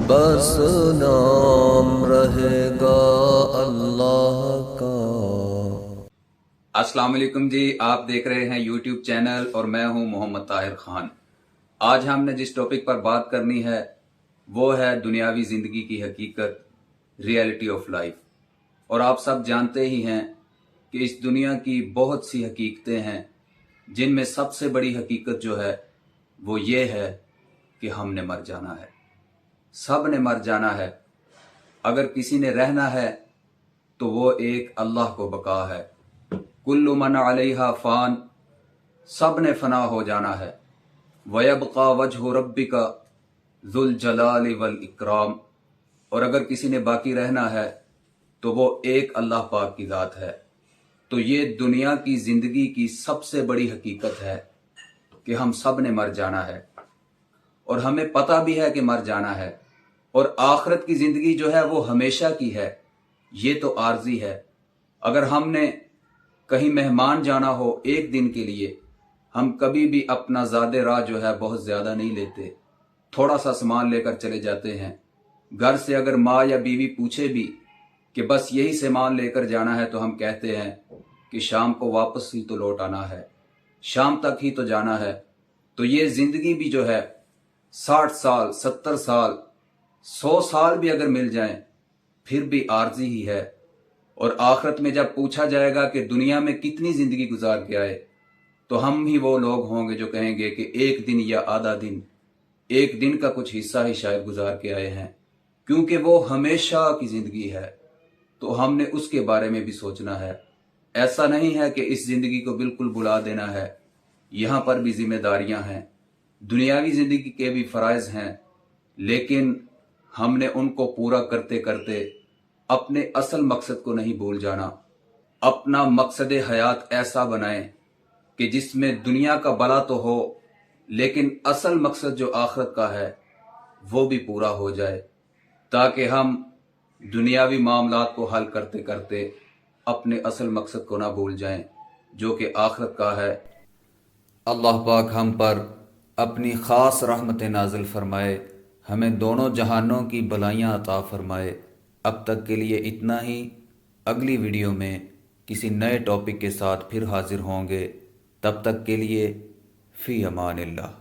بس نام رہے گا اللہ کا۔ السلام علیکم جی، آپ دیکھ رہے ہیں یوٹیوب چینل اور میں ہوں محمد طاہر خان۔ آج ہم نے جس ٹاپک پر بات کرنی ہے وہ ہے دنیاوی زندگی کی حقیقت، ریئلٹی آف لائف۔ اور آپ سب جانتے ہی ہیں کہ اس دنیا کی بہت سی حقیقتیں ہیں، جن میں سب سے بڑی حقیقت جو ہے وہ یہ ہے کہ ہم نے مر جانا ہے۔ سب نے مر جانا ہے۔ اگر کسی نے رہنا ہے تو وہ ایک اللہ کو بقا ہے۔ کل من علیہا فان، سب نے فنا ہو جانا ہے۔ وَيَبْقَى وَجْهُ رَبِّكَ ذُو الْجَلَالِ وَالْإِكْرَامِ، اور اگر کسی نے باقی رہنا ہے تو وہ ایک اللہ پاک کی ذات ہے۔ تو یہ دنیا کی زندگی کی سب سے بڑی حقیقت ہے کہ ہم سب نے مر جانا ہے، اور ہمیں پتہ بھی ہے کہ مر جانا ہے۔ اور آخرت کی زندگی جو ہے وہ ہمیشہ کی ہے، یہ تو عارضی ہے۔ اگر ہم نے کہیں مہمان جانا ہو ایک دن کے لیے، ہم کبھی بھی اپنا زاد راہ جو ہے بہت زیادہ نہیں لیتے، تھوڑا سا سامان لے کر چلے جاتے ہیں۔ گھر سے اگر ماں یا بیوی پوچھے بھی کہ بس یہی سامان لے کر جانا ہے تو ہم کہتے ہیں کہ شام کو واپس ہی تو لوٹ آنا ہے، شام تک ہی تو جانا ہے۔ تو یہ زندگی بھی جو ہے 60 سال، 70 سال، 100 سال بھی اگر مل جائیں پھر بھی عارضی ہی ہے۔ اور آخرت میں جب پوچھا جائے گا کہ دنیا میں کتنی زندگی گزار کے آئے، تو ہم ہی وہ لوگ ہوں گے جو کہیں گے کہ ایک دن یا آدھا دن، ایک دن کا کچھ حصہ ہی شاید گزار کے آئے ہیں، کیونکہ وہ ہمیشہ کی زندگی ہے۔ تو ہم نے اس کے بارے میں بھی سوچنا ہے۔ ایسا نہیں ہے کہ اس زندگی کو بالکل بلا دینا ہے، یہاں پر بھی ذمہ داریاں ہیں، دنیاوی زندگی کے بھی فرائض ہیں، لیکن ہم نے ان کو پورا کرتے کرتے اپنے اصل مقصد کو نہیں بھول جانا۔ اپنا مقصد حیات ایسا بنائیں کہ جس میں دنیا کا بھلا تو ہو، لیکن اصل مقصد جو آخرت کا ہے وہ بھی پورا ہو جائے، تاکہ ہم دنیاوی معاملات کو حل کرتے کرتے اپنے اصل مقصد کو نہ بھول جائیں جو کہ آخرت کا ہے۔ اللہ پاک ہم پر اپنی خاص رحمت نازل فرمائے، ہمیں دونوں جہانوں کی بھلائیاں عطا فرمائے۔ اب تک کے لیے اتنا ہی، اگلی ویڈیو میں کسی نئے ٹاپک کے ساتھ پھر حاضر ہوں گے۔ تب تک کے لیے فی امان اللہ۔